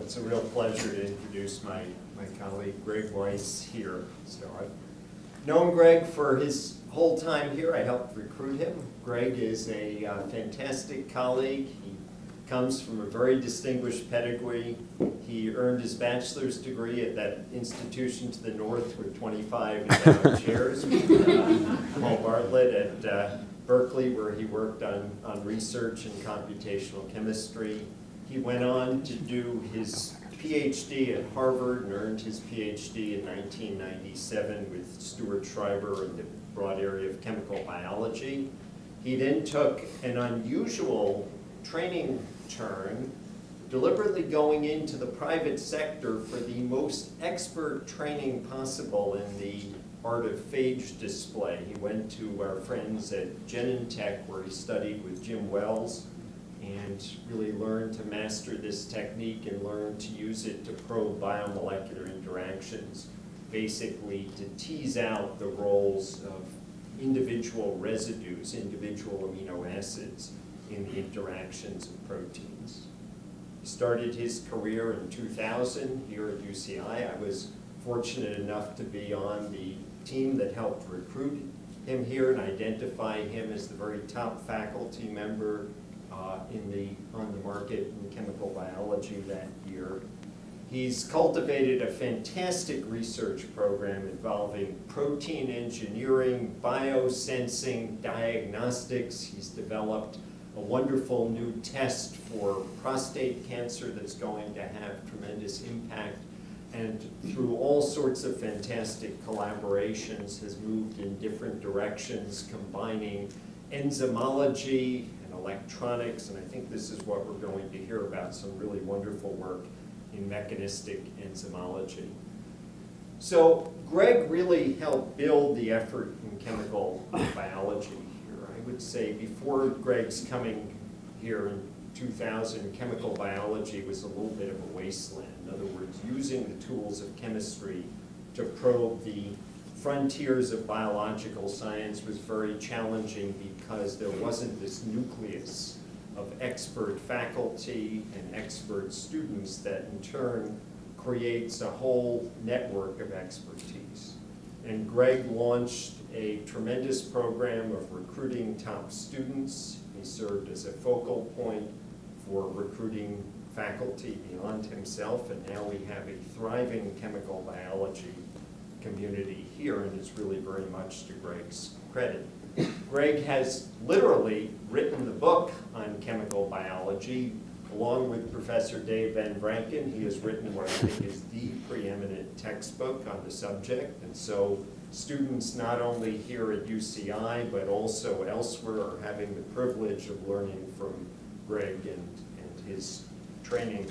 it's a real pleasure to introduce my colleague Greg Weiss here. So I've known Greg for his whole time here. I helped recruit him. Greg is a fantastic colleague. He comes from a very distinguished pedigree. He earned his bachelor's degree at that institution to the north with 25 endowed chairs, Paul Bartlett at Berkeley, where he worked on research in computational chemistry. He went on to do his PhD at Harvard and earned his PhD in 1997 with Stuart Schreiber in the broad area of chemical biology. He then took an unusual training turn, deliberately going into the private sector for the most expert training possible in the art of phage display. He went to our friends at Genentech, where he studied with Jim Wells and really learned to master this technique and learned to use it to probe biomolecular interactions, basically to tease out the roles of individual residues, individual amino acids in the interactions of proteins. He started his career in 2000 here at UCI. I was fortunate enough to be on the team that helped recruit him here and identify him as the very top faculty member on the market in chemical biology that year. He's cultivated a fantastic research program involving protein engineering, biosensing, diagnostics. He's developed a wonderful new test for prostate cancer that's going to have tremendous impact, and through all sorts of fantastic collaborations has moved in different directions, combining enzymology and electronics, and I think this is what we're going to hear about, some really wonderful work in mechanistic enzymology. So Greg really helped build the effort in chemical biology here. I would say before Greg's coming here in 2000, chemical biology was a little bit of a wasteland. In other words, using the tools of chemistry to probe the frontiers of biological science was very challenging because there wasn't this nucleus of expert faculty and expert students that in turn creates a whole network of expertise. And Greg launched a tremendous program of recruiting top students. He served as a focal point for recruiting faculty beyond himself, and now we have a thriving chemical biology community here, and it's really very much to Greg's credit. Greg has literally written the book on chemical biology along with Professor Dave Van Branken. He has written what I think is the preeminent textbook on the subject, and so students not only here at UCI but also elsewhere are having the privilege of learning from Greg and his training.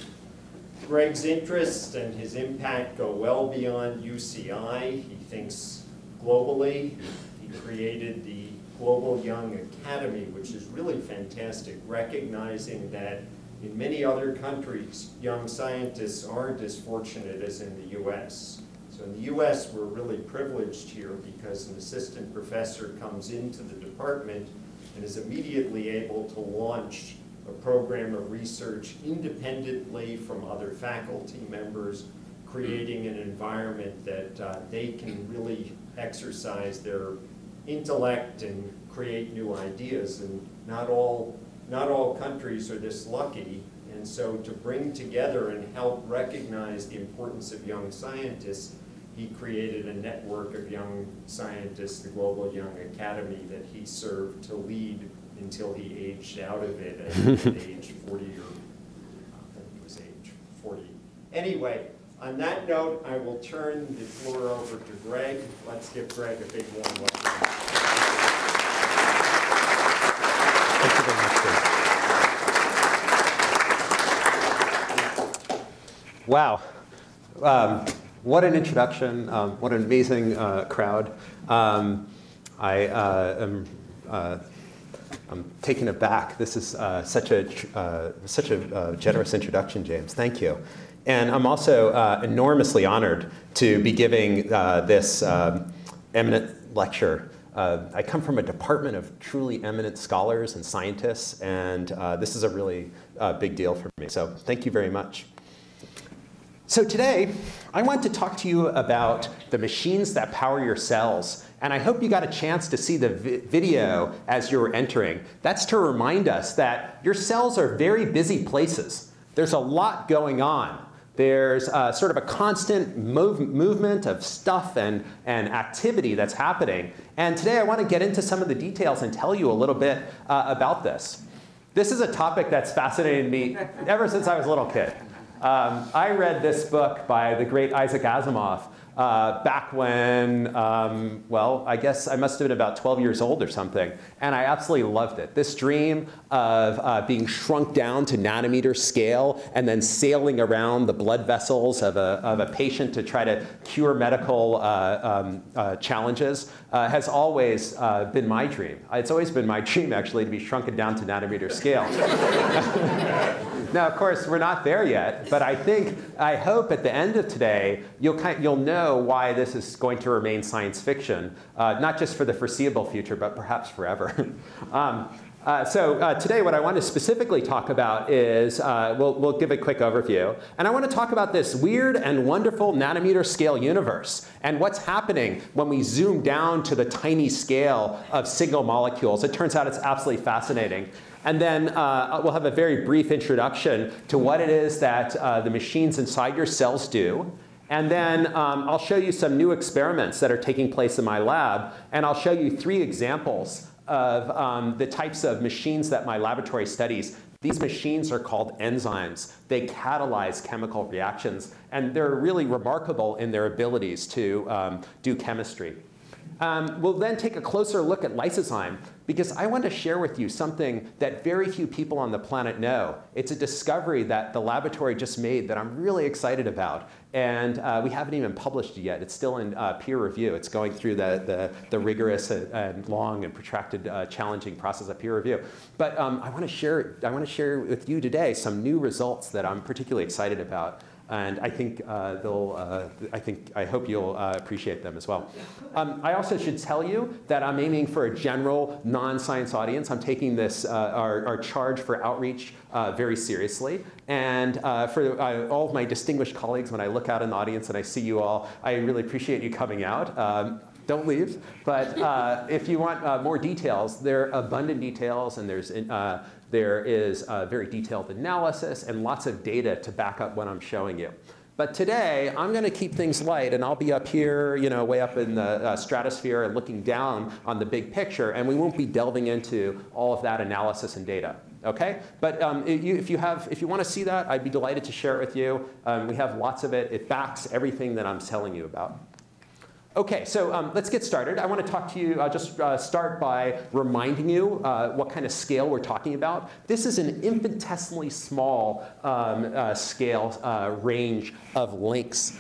Greg's interests and his impact go well beyond UCI. He thinks globally. He created the Global Young Academy, which is really fantastic, recognizing that in many other countries, young scientists aren't as fortunate as in the US. So in the US, we're really privileged here because an assistant professor comes into the department and is immediately able to launch a program of research independently from other faculty members, creating an environment that they can really exercise their intellect and create new ideas. And not all countries are this lucky. And so to bring together and help recognize the importance of young scientists, he created a network of young scientists, the Global Young Academy, that he served to lead until he aged out of it at age 40, or I think it was age 40. Anyway, on that note, I will turn the floor over to Greg. Let's give Greg a big warm welcome. Thank you very much, Dave. Wow. What an introduction. What an amazing crowd. I'm taken aback. This is such a generous introduction, James. Thank you. And I'm also enormously honored to be giving this eminent lecture. I come from a department of truly eminent scholars and scientists, and this is a really big deal for me. So thank you very much. So today, I want to talk to you about the machines that power your cells. And I hope you got a chance to see the video as you were entering. That's to remind us that your cells are very busy places. There's a lot going on. There's sort of a constant movement of stuff and activity that's happening. And today I want to get into some of the details and tell you a little bit about this. This is a topic that's fascinated me ever since I was a little kid. I read this book by the great Isaac Asimov back when, well, I guess I must have been about 12 years old or something, and I absolutely loved it. This dream of being shrunk down to nanometer scale and then sailing around the blood vessels of a patient to try to cure medical challenges has always been my dream. It's always been my dream, actually, to be shrunken down to nanometer scale. Now, of course, we're not there yet, but I hope at the end of today, you'll know why this is going to remain science fiction, not just for the foreseeable future, but perhaps forever. So today, what I want to specifically talk about is, we'll give a quick overview. And I want to talk about this weird and wonderful nanometer scale universe and what's happening when we zoom down to the tiny scale of single molecules. It turns out it's absolutely fascinating. And then we'll have a very brief introduction to what it is that the machines inside your cells do. And then I'll show you some new experiments that are taking place in my lab. And I'll show you 3 examples of the types of machines that my laboratory studies. These machines are called enzymes. They catalyze chemical reactions. And they're really remarkable in their abilities to do chemistry. We'll then take a closer look at Lysozyme, because I want to share with you something that very few people on the planet know. It's a discovery that the laboratory just made that I'm really excited about. And we haven't even published it yet. It's still in peer review. It's going through the rigorous and long and protracted challenging process of peer review. But I want to share with you today some new results that I'm particularly excited about. And I think I hope you'll appreciate them as well. I also should tell you that I'm aiming for a general non-science audience. I'm taking this our charge for outreach very seriously. And for all of my distinguished colleagues, when I look out in the audience and I see you all, I really appreciate you coming out. Don't leave. But if you want more details, there are abundant details, and there is very detailed analysis and lots of data to back up what I'm showing you. But today, I'm going to keep things light, and I'll be up here, way up in the stratosphere and looking down on the big picture, and we won't be delving into all of that analysis and data. Okay? But if you want to see that, I'd be delighted to share it with you. We have lots of it. It backs everything that I'm telling you about. Okay, so let's get started. I want to talk to you, just start by reminding you what kind of scale we're talking about. This is an infinitesimally small scale range of lengths.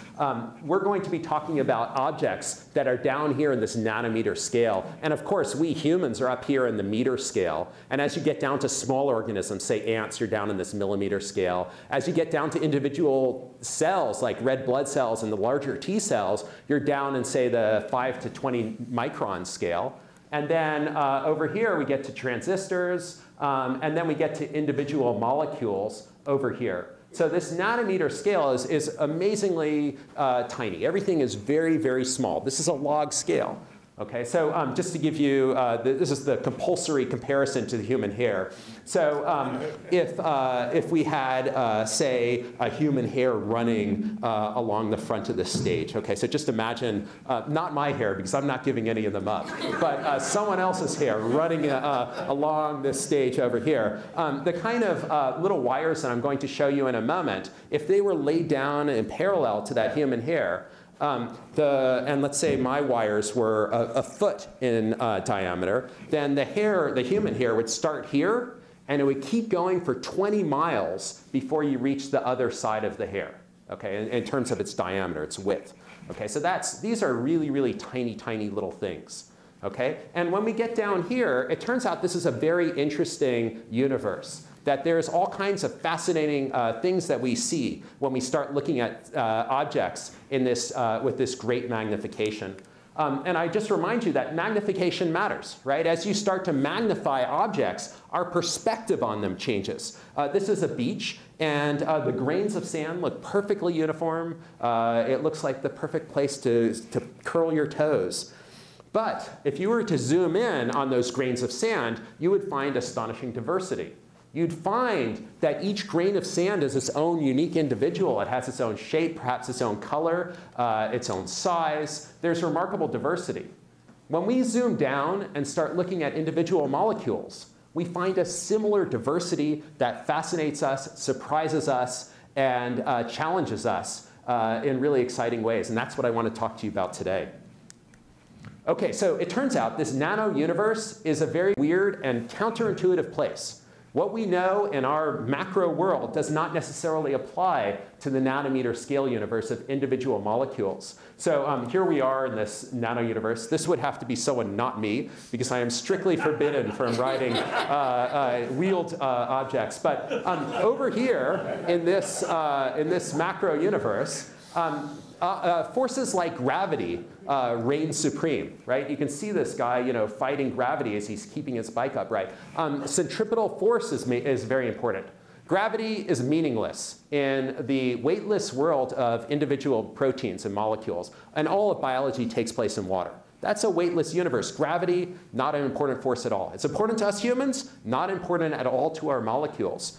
We're going to be talking about objects that are down here in this nanometer scale. And of course, we humans are up here in the meter scale. And as you get down to small organisms, say ants, you're down in this millimeter scale. As you get down to individual cells, like red blood cells and the larger T cells, you're down in, say, the 5 to 20 micron scale. And then over here, we get to transistors. And then we get to individual molecules over here. So this nanometer scale is amazingly tiny. Everything is very, very small. This is a log scale. Okay, so just to give you, this is the compulsory comparison to the human hair. So if we had, say, a human hair running along the front of the stage, okay, so just imagine, not my hair, because I'm not giving any of them up, but someone else's hair running along this stage over here. The kind of little wires that I'm going to show you in a moment, if they were laid down in parallel to that human hair, and let's say my wires were a foot in diameter, then the human hair would start here, and it would keep going for 20 miles before you reach the other side of the hair, okay, in terms of its diameter, its width. Okay, so these are really, really tiny, tiny little things. Okay, and when we get down here, it turns out this is a very interesting universe. That there's all kinds of fascinating things that we see when we start looking at objects in this, with this great magnification. And I just remind you that magnification matters, right? As you start to magnify objects, our perspective on them changes. This is a beach, and the grains of sand look perfectly uniform. It looks like the perfect place to curl your toes. But if you were to zoom in on those grains of sand, you would find astonishing diversity. You'd find that each grain of sand is its own unique individual. It has its own shape, perhaps its own color, its own size. There's remarkable diversity. When we zoom down and start looking at individual molecules, we find a similar diversity that fascinates us, surprises us, and challenges us in really exciting ways. And that's what I want to talk to you about today. OK, so it turns out this nano universe is a very weird and counterintuitive place. What we know in our macro world does not necessarily apply to the nanometer scale universe of individual molecules. So here we are in this nano universe. This would have to be someone not me, because I am strictly forbidden from writing wheeled objects. But over here in this macro universe, forces like gravity reign supreme, right? You can see this guy, fighting gravity as he's keeping his bike upright. Centripetal force is very important. Gravity is meaningless in the weightless world of individual proteins and molecules, and all of biology takes place in water. That's a weightless universe. Gravity, not an important force at all. It's important to us humans, not important at all to our molecules.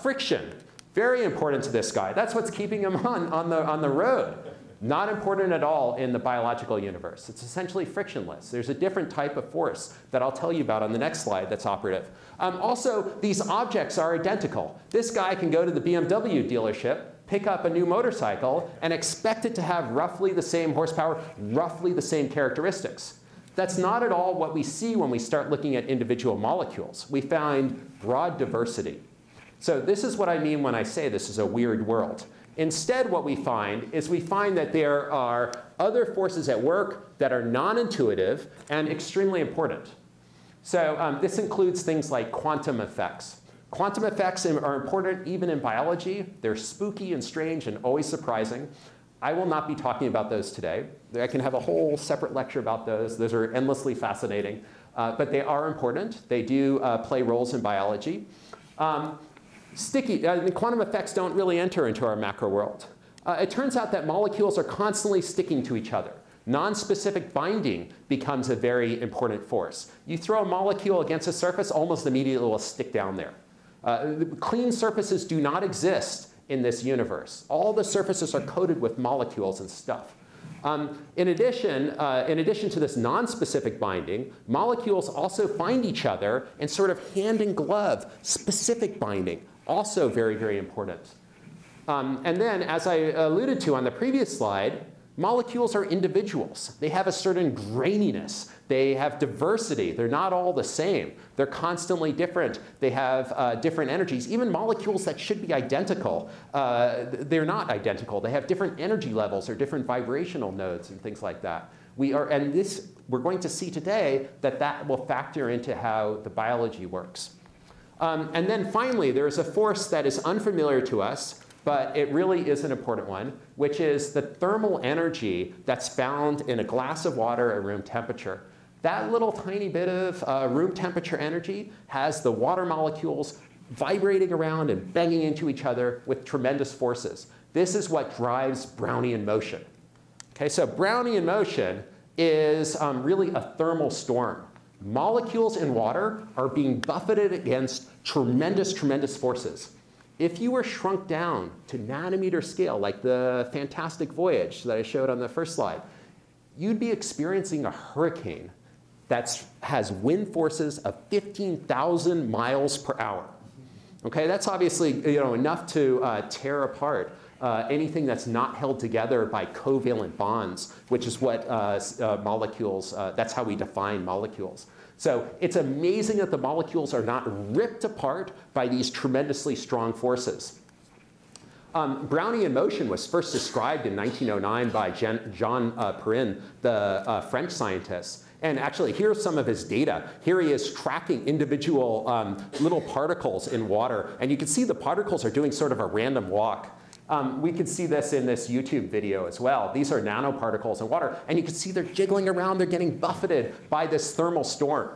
Friction, very important to this guy. That's what's keeping him on the road. Not important at all in the biological universe. It's essentially frictionless. There's a different type of force that I'll tell you about on the next slide that's operative. Also, these objects are identical. This guy can go to the BMW dealership, pick up a new motorcycle, and expect it to have roughly the same horsepower, roughly the same characteristics. That's not at all what we see when we start looking at individual molecules. We find broad diversity. So this is what I mean when I say this is a weird world. Instead, what we find that there are other forces at work that are non-intuitive and extremely important. So this includes things like quantum effects. Quantum effects are important even in biology. They're spooky and strange and always surprising. I will not be talking about those today. I can have a whole separate lecture about those. Those are endlessly fascinating. But they are important. They do play roles in biology. Quantum effects don't really enter into our macro world. It turns out that molecules are constantly sticking to each other. Non-specific binding becomes a very important force. You throw a molecule against a surface, almost immediately it will stick down there. Clean surfaces do not exist in this universe. All the surfaces are coated with molecules and stuff. In addition to this non-specific binding, molecules also find each other in sort of hand-in-glove specific binding. Also very, very important. And then, as I alluded to on the previous slide, molecules are individuals. They have a certain graininess. They have diversity. They're not all the same. They're constantly different. They have different energies. Even molecules that should be identical, they're not identical. They have different energy levels or different vibrational nodes and things like that. We're going to see today that will factor into how the biology works. And then finally, there is a force that is unfamiliar to us, but it really is an important one, which is the thermal energy that's found in a glass of water at room temperature. That little tiny bit of room temperature energy has the water molecules vibrating around and banging into each other with tremendous forces. This is what drives Brownian motion. Okay, so Brownian motion is really a thermal storm. Molecules in water are being buffeted against tremendous, tremendous forces. If you were shrunk down to nanometer scale, like the fantastic voyage that I showed on the first slide, you'd be experiencing a hurricane that has wind forces of 15,000 miles per hour. Okay, that's obviously enough to tear apart anything that's not held together by covalent bonds, which is what molecules, that's how we define molecules. So it's amazing that the molecules are not ripped apart by these tremendously strong forces. Brownian motion was first described in 1909 by Jean Perrin, the French scientist. And actually, here's some of his data. Here he is tracking individual little particles in water. And you can see the particles are doing sort of a random walk. We could see this in this YouTube video as well. These are nanoparticles in water, and you can see they're jiggling around, they're getting buffeted by this thermal storm.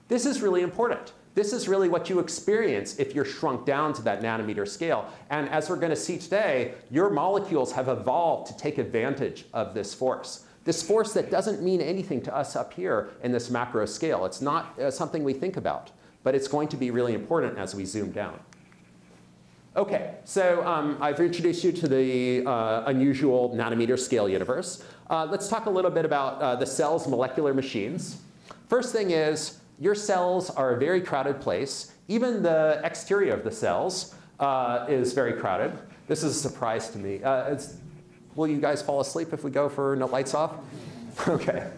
This is really important. This is really what you experience if you're shrunk down to that nanometer scale. And as we're going to see today, your molecules have evolved to take advantage of this force. This force that doesn't mean anything to us up here in this macro scale. It's not something we think about, but it's going to be really important as we zoom down. OK, so I've introduced you to the unusual nanometer scale universe. Let's talk a little bit about the cell's molecular machines. First thing is, your cells are a very crowded place. Even the exterior of the cells is very crowded. This is a surprise to me. Will you guys fall asleep if we go for no lights off? OK.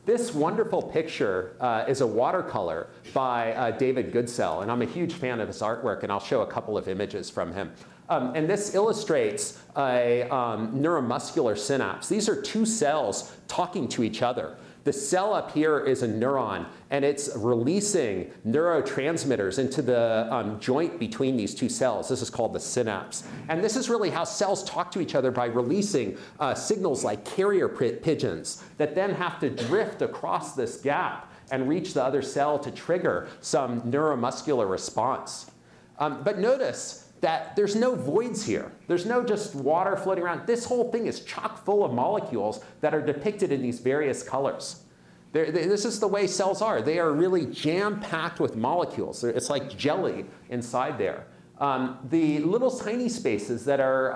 This wonderful picture is a watercolor by David Goodsell, and I'm a huge fan of his artwork, and I'll show a couple of images from him. And this illustrates a neuromuscular synapse. These are two cells talking to each other. The cell up here is a neuron, and it's releasing neurotransmitters into the joint between these two cells. This is called the synapse. And this is really how cells talk to each other, by releasing signals like carrier pigeons that then have to drift across this gap and reach the other cell to trigger some neuromuscular response. But notice that there's no voids here. There's no just water floating around. This whole thing is chock full of molecules that are depicted in these various colors. This is the way cells are. They are really jam-packed with molecules. It's like jelly inside there. The little tiny spaces that are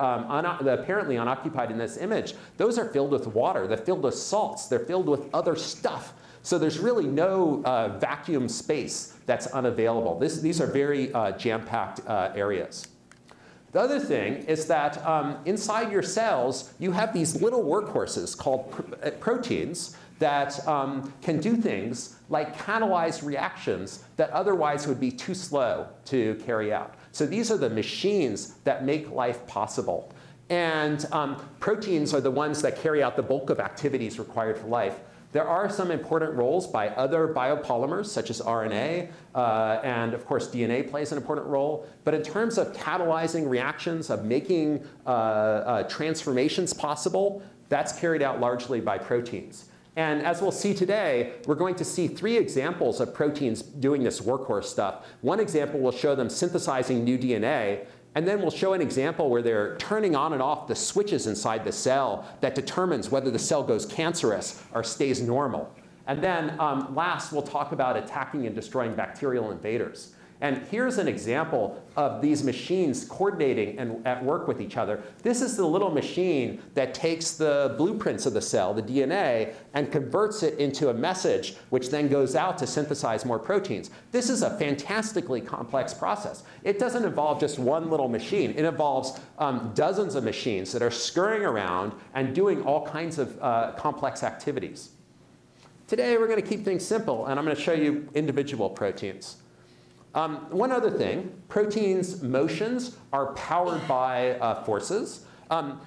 apparently unoccupied in this image, those are filled with water. They're filled with salts. They're filled with other stuff. So there's really no vacuum space that's unavailable. These are very jam-packed areas. The other thing is that inside your cells, you have these little workhorses called proteins that can do things like catalyze reactions that otherwise would be too slow to carry out. So these are the machines that make life possible. And proteins are the ones that carry out the bulk of activities required for life. There are some important roles by other biopolymers, such as RNA, and of course DNA plays an important role. But in terms of catalyzing reactions, of making transformations possible, that's carried out largely by proteins. And as we'll see today, we're going to see 3 examples of proteins doing this workhorse stuff. One example will show them synthesizing new DNA. And then we'll show an example where they're turning on and off the switches inside the cell that determines whether the cell goes cancerous or stays normal. And then last, we'll talk about attacking and destroying bacterial invaders. And here's an example of these machines coordinating and at work with each other. This is the little machine that takes the blueprints of the cell, the DNA, and converts it into a message, which then goes out to synthesize more proteins. This is a fantastically complex process. It doesn't involve just one little machine. It involves dozens of machines that are scurrying around and doing all kinds of complex activities. Today, we're going to keep things simple, and I'm going to show you individual proteins. One other thing, proteins' motions are powered by forces.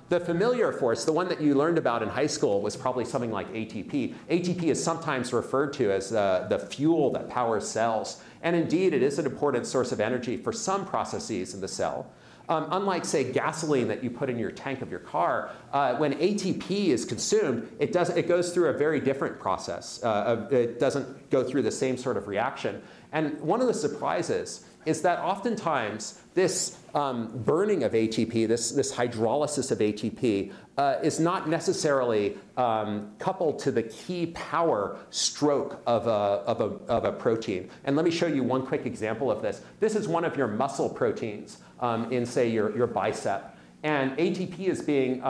The familiar force, the one that you learned about in high school, was probably something like ATP. ATP is sometimes referred to as the fuel that powers cells. And indeed, it is an important source of energy for some processes in the cell. Unlike, say, gasoline that you put in your tank of your car, when ATP is consumed, it goes through a very different process. It doesn't go through the same sort of reaction. And one of the surprises is that oftentimes this burning of ATP, this hydrolysis of ATP, is not necessarily coupled to the key power stroke of a protein. And let me show you one quick example of this. This is one of your muscle proteins in, say, your bicep. And ATP is being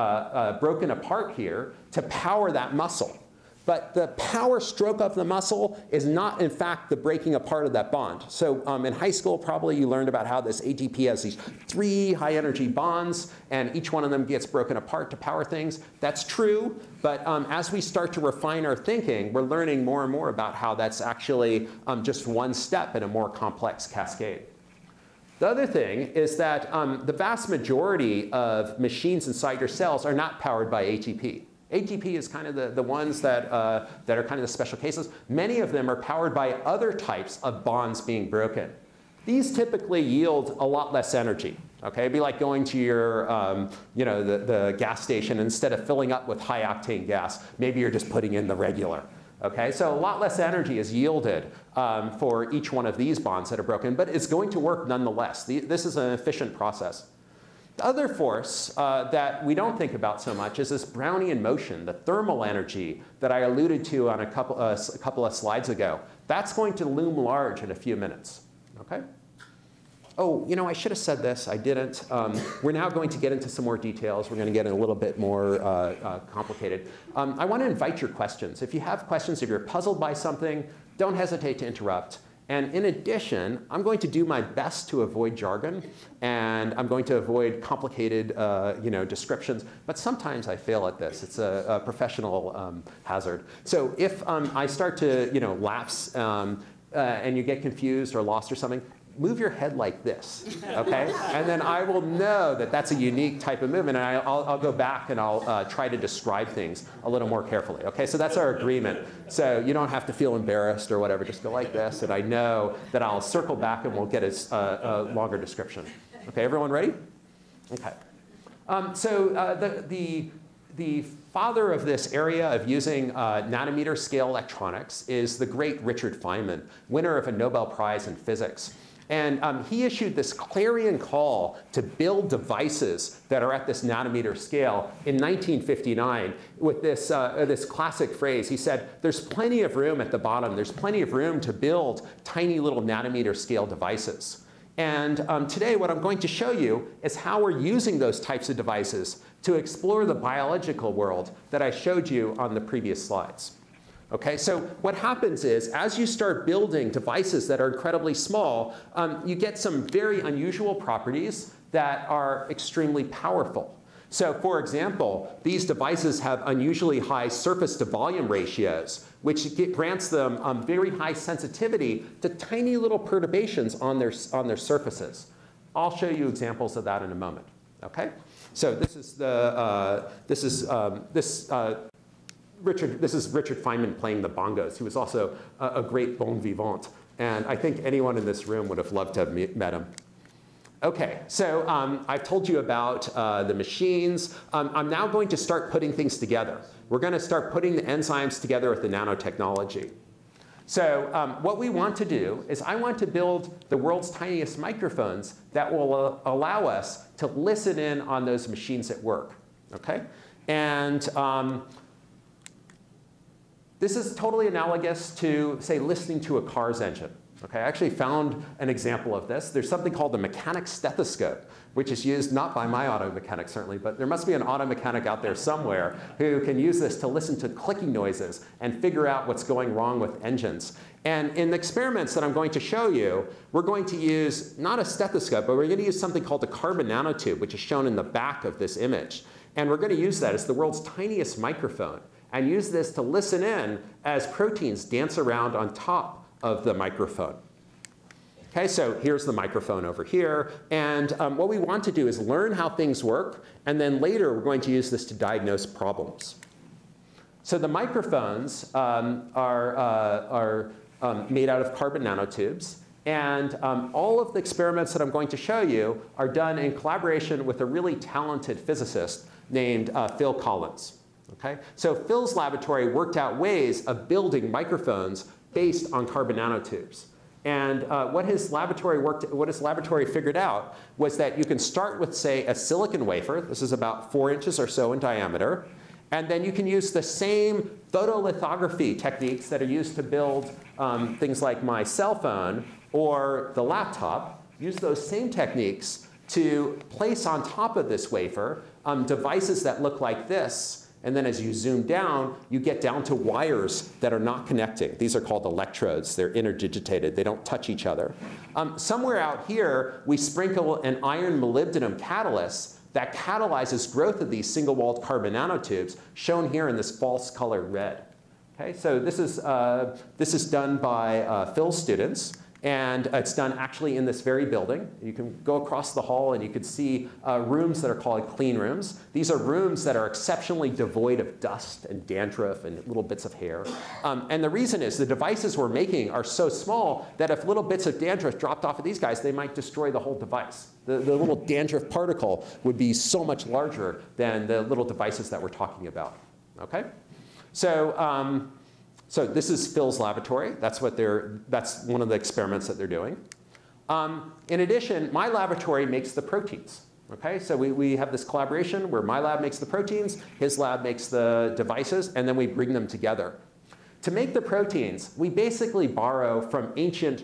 broken apart here to power that muscle. But the power stroke of the muscle is not, in fact, the breaking apart of that bond. So in high school, probably you learned about how this ATP has these 3 high-energy bonds, and each one of them gets broken apart to power things. That's true, but as we start to refine our thinking, we're learning more and more about how that's actually just one step in a more complex cascade. The other thing is that the vast majority of machines inside your cells are not powered by ATP. ATP is kind of the ones that are kind of the special cases. Many of them are powered by other types of bonds being broken. These typically yield a lot less energy. Okay, it'd be like going to your, the gas station, and instead of filling up with high octane gas, maybe you're just putting in the regular. Okay, so a lot less energy is yielded for each one of these bonds that are broken, but it's going to work nonetheless. This is an efficient process. The other force that we don't think about so much is this Brownian motion, the thermal energy that I alluded to on a couple of slides ago. That's going to loom large in a few minutes. Okay? Oh, I should have said this. I didn't. We're now going to get into some more details. We're going to get a little bit more complicated. I want to invite your questions. If you have questions, if you're puzzled by something, don't hesitate to interrupt. And in addition, I'm going to do my best to avoid jargon, and I'm going to avoid complicated descriptions. But sometimes I fail at this. It's a professional hazard. So if I start to lapse and you get confused or lost or something, move your head like this, okay? And then I will know that that's a unique type of movement, and I'll go back and I'll try to describe things a little more carefully, okay? So that's our agreement. So you don't have to feel embarrassed or whatever. Just go like this, and I know that I'll circle back and we'll get a longer description. Okay, everyone ready? Okay. The father of this area of using nanometer scale electronics is the great Richard Feynman, winner of a Nobel Prize in physics. And he issued this clarion call to build devices that are at this nanometer scale in 1959 with this, this classic phrase. He said, there's plenty of room at the bottom. There's plenty of room to build tiny little nanometer scale devices. And today what I'm going to show you is how we're using those types of devices to explore the biological world that I showed you on the previous slides. Okay, so what happens is, as you start building devices that are incredibly small, you get some very unusual properties that are extremely powerful. So for example, these devices have unusually high surface to volume ratios, which grants them very high sensitivity to tiny little perturbations on their surfaces. I'll show you examples of that in a moment. Okay, so this is Richard Feynman playing the bongos. He was also a great bon vivant. And I think anyone in this room would have loved to have met him. OK, so I've told you about the machines. I'm now going to start putting things together. We're going to start putting the enzymes together with the nanotechnology. So what we want to do is I want to build the world's tiniest microphones that will allow us to listen in on those machines at work. OK? And this is totally analogous to, say, listening to a car's engine. Okay, I actually found an example of this. There's something called the mechanic stethoscope, which is used not by my auto mechanic, certainly, but there must be an auto mechanic out there somewhere who can use this to listen to clicking noises and figure out what's going wrong with engines. And in the experiments that I'm going to show you, we're going to use not a stethoscope, but we're going to use something called the carbon nanotube, which is shown in the back of this image. And we're going to use that as the world's tiniest microphone and use this to listen in as proteins dance around on top of the microphone. Okay, so here's the microphone over here. And what we want to do is learn how things work. And then later, we're going to use this to diagnose problems. So the microphones are made out of carbon nanotubes. And all of the experiments that I'm going to show you are done in collaboration with a really talented physicist named Phil Collins. Okay? So Phil's laboratory worked out ways of building microphones based on carbon nanotubes. And what his laboratory figured out was that you can start with, say, a silicon wafer. This is about 4 inches or so in diameter. And then you can use the same photolithography techniques that are used to build things like my cell phone or the laptop. Use those same techniques to place on top of this wafer devices that look like this. And then as you zoom down, you get down to wires that are not connecting. These are called electrodes. They're interdigitated. They don't touch each other. Somewhere out here, we sprinkle an iron molybdenum catalyst that catalyzes growth of these single-walled carbon nanotubes, shown here in this false color red. Okay, so this is done by Phil's students. And it's done actually in this very building. You can go across the hall and you could see rooms that are called clean rooms. These are rooms that are exceptionally devoid of dust and dandruff and little bits of hair. And the reason is the devices we're making are so small that if little bits of dandruff dropped off of these guys, they might destroy the whole device. The little dandruff particle would be so much larger than the little devices that we're talking about. Okay? So, so this is Phil's laboratory. That's one of the experiments that they're doing. In addition, my laboratory makes the proteins. Okay, so we have this collaboration where my lab makes the proteins, his lab makes the devices, and then we bring them together. To make the proteins, we basically borrow from ancient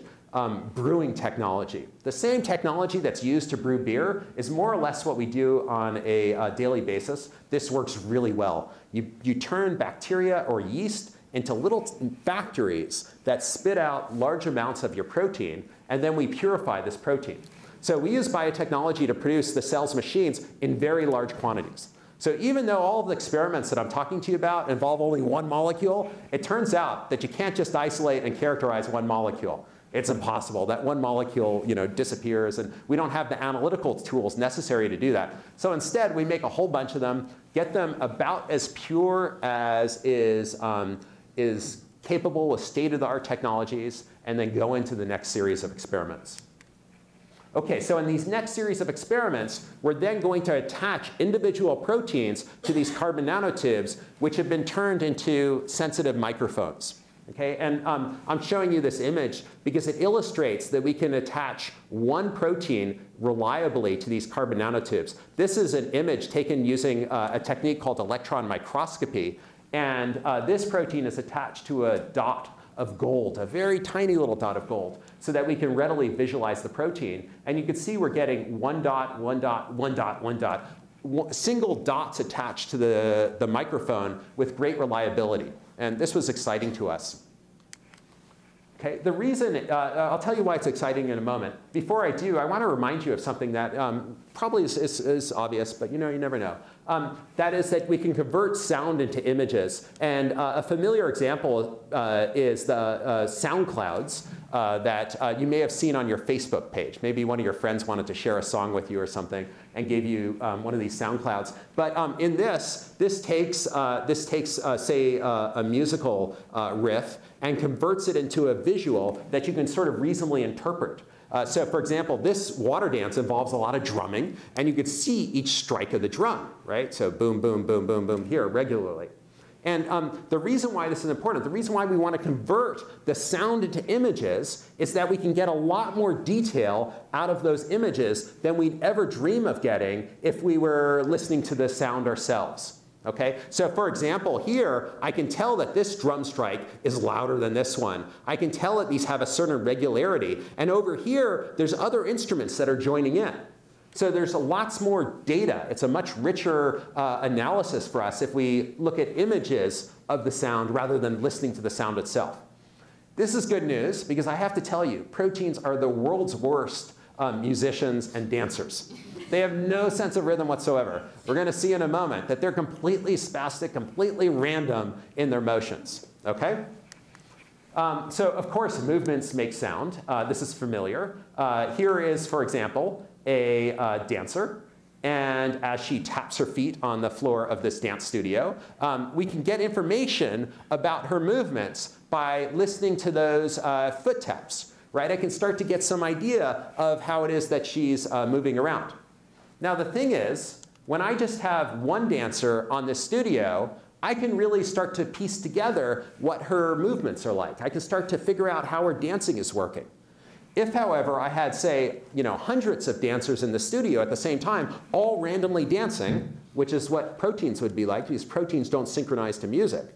brewing technology. The same technology that's used to brew beer is more or less what we do on a daily basis. This works really well. You turn bacteria or yeast into little factories that spit out large amounts of your protein, and then we purify this protein. So we use biotechnology to produce the cell's machines in very large quantities. So even though all of the experiments that I'm talking to you about involve only one molecule, it turns out that you can't just isolate and characterize one molecule. It's impossible. That one molecule, disappears, and we don't have the analytical tools necessary to do that. So instead, we make a whole bunch of them, get them about as pure as is capable with state-of-the-art technologies, and then go into the next series of experiments. Okay, so in these next series of experiments, we're then going to attach individual proteins to these carbon nanotubes, which have been turned into sensitive microphones. Okay, and I'm showing you this image because it illustrates that we can attach one protein reliably to these carbon nanotubes. This is an image taken using a technique called electron microscopy. And this protein is attached to a dot of gold, a very tiny little dot of gold, so that we can readily visualize the protein. And you can see we're getting one dot, one dot, one dot, one dot, single dots attached to the microphone with great reliability. And this was exciting to us. Okay, the reason, I'll tell you why it's exciting in a moment. Before I do, I want to remind you of something that probably is obvious, but you never know. That is that we can convert sound into images. And a familiar example is the sound clouds that you may have seen on your Facebook page. Maybe one of your friends wanted to share a song with you or something and gave you one of these sound clouds. But in this takes say, a musical riff and converts it into a visual that you can sort of reasonably interpret. So for example, this water dance involves a lot of drumming, and you could see each strike of the drum, right? So boom, boom, boom, boom, boom here regularly. And the reason why this is important, the reason why we want to convert the sound into images is that we can get a lot more detail out of those images than we'd ever dream of getting if we were listening to the sound ourselves. Okay? So for example, here, I can tell that this drum strike is louder than this one. I can tell that these have a certain regularity. And over here, there's other instruments that are joining in. So there's lots more data. It's a much richer analysis for us if we look at images of the sound rather than listening to the sound itself. This is good news because I have to tell you, proteins are the world's worst musicians and dancers. They have no sense of rhythm whatsoever. We're going to see in a moment that they're completely spastic, completely random in their motions. Okay? So of course, movements make sound. This is familiar. Here is, for example, a dancer. And as she taps her feet on the floor of this dance studio, we can get information about her movements by listening to those foot taps. Right? I can start to get some idea of how it is that she's moving around. Now the thing is, when I just have one dancer on this studio, I can really start to piece together what her movements are like. I can start to figure out how her dancing is working. If, however, I had, say, hundreds of dancers in the studio at the same time, all randomly dancing, which is what proteins would be like, because proteins don't synchronize to music,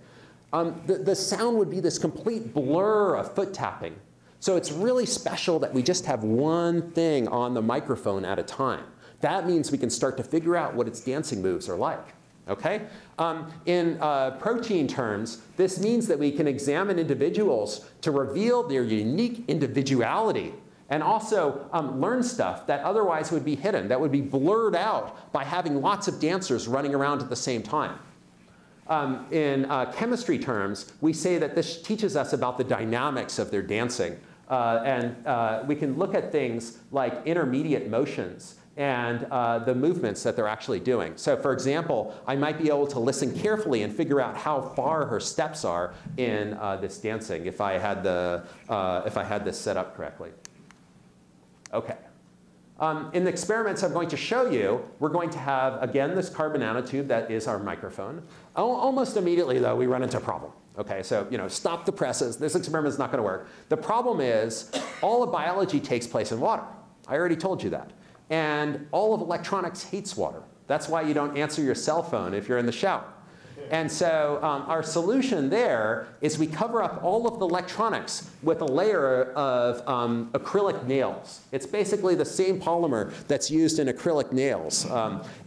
the sound would be this complete blur of foot tapping. So it's really special that we just have one thing on the microphone at a time. That means we can start to figure out what its dancing moves are like. Okay? In protein terms, this means that we can examine individuals to reveal their unique individuality and also learn stuff that otherwise would be hidden, that would be blurred out by having lots of dancers running around at the same time. In chemistry terms, we say that this teaches us about the dynamics of their dancing. We can look at things like intermediate motions and the movements that they're actually doing. So for example, I might be able to listen carefully and figure out how far her steps are in this dancing if I had this set up correctly. OK. In the experiments I'm going to show you, we're going to have, again, this carbon nanotube that is our microphone. Almost immediately, though, we run into a problem. OK, so stop the presses. This experiment is not going to work. The problem is all of biology takes place in water. I already told you that. And all of electronics hates water. That's why you don't answer your cell phone if you're in the shower. And so our solution there is we cover up all of the electronics with a layer of acrylic nails. It's basically the same polymer that's used in acrylic nails.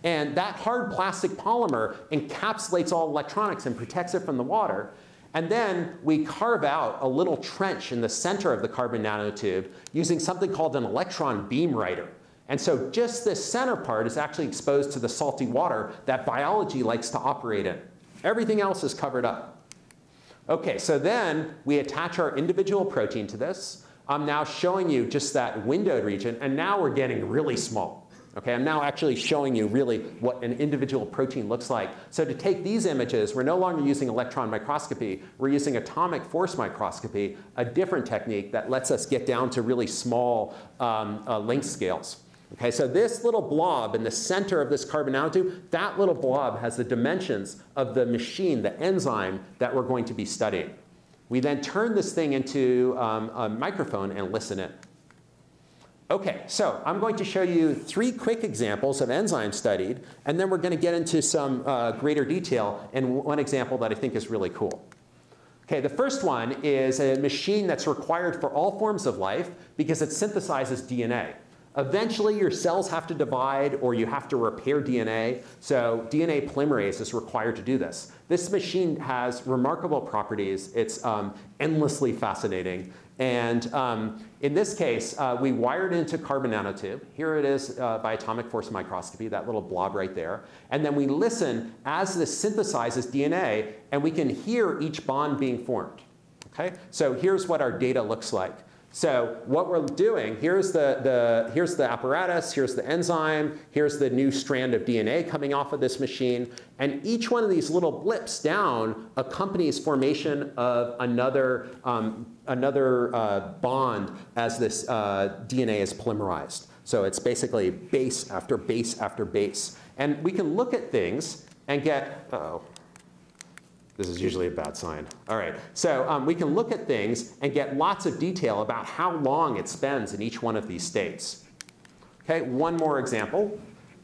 And that hard plastic polymer encapsulates all electronics and protects it from the water. And then we carve out a little trench in the center of the carbon nanotube using something called an electron beam writer. And so just this center part is actually exposed to the salty water that biology likes to operate in. Everything else is covered up. OK, so then we attach our individual protein to this. I'm now showing you just that windowed region. And now we're getting really small. OK, I'm now actually showing you really what an individual protein looks like. So to take these images, we're no longer using electron microscopy. We're using atomic force microscopy, a different technique that lets us get down to really small length scales. Okay, so this little blob in the center of this carbon nanotube, that little blob has the dimensions of the machine, the enzyme that we're going to be studying. We then turn this thing into a microphone and listen in. OK, so I'm going to show you 3 quick examples of enzymes studied. And then we're going to get into some greater detail in one example that I think is really cool. OK, the first one is a machine that's required for all forms of life because it synthesizes DNA. Eventually, your cells have to divide or you have to repair DNA. So DNA polymerase is required to do this. This machine has remarkable properties. It's endlessly fascinating. And in this case, we wired into carbon nanotube. Here it is by atomic force microscopy, that little blob right there. And then we listen as this synthesizes DNA, and we can hear each bond being formed. Okay? So here's what our data looks like. So what we're doing, here's the apparatus, here's the enzyme, here's the new strand of DNA coming off of this machine. And each one of these little blips down accompanies formation of another bond as this DNA is polymerized. So it's basically base after base after base. And we can look at things and get, uh-oh. This is usually a bad sign. All right, so we can look at things and get lots of detail about how long it spends in each one of these states. OK, one more example.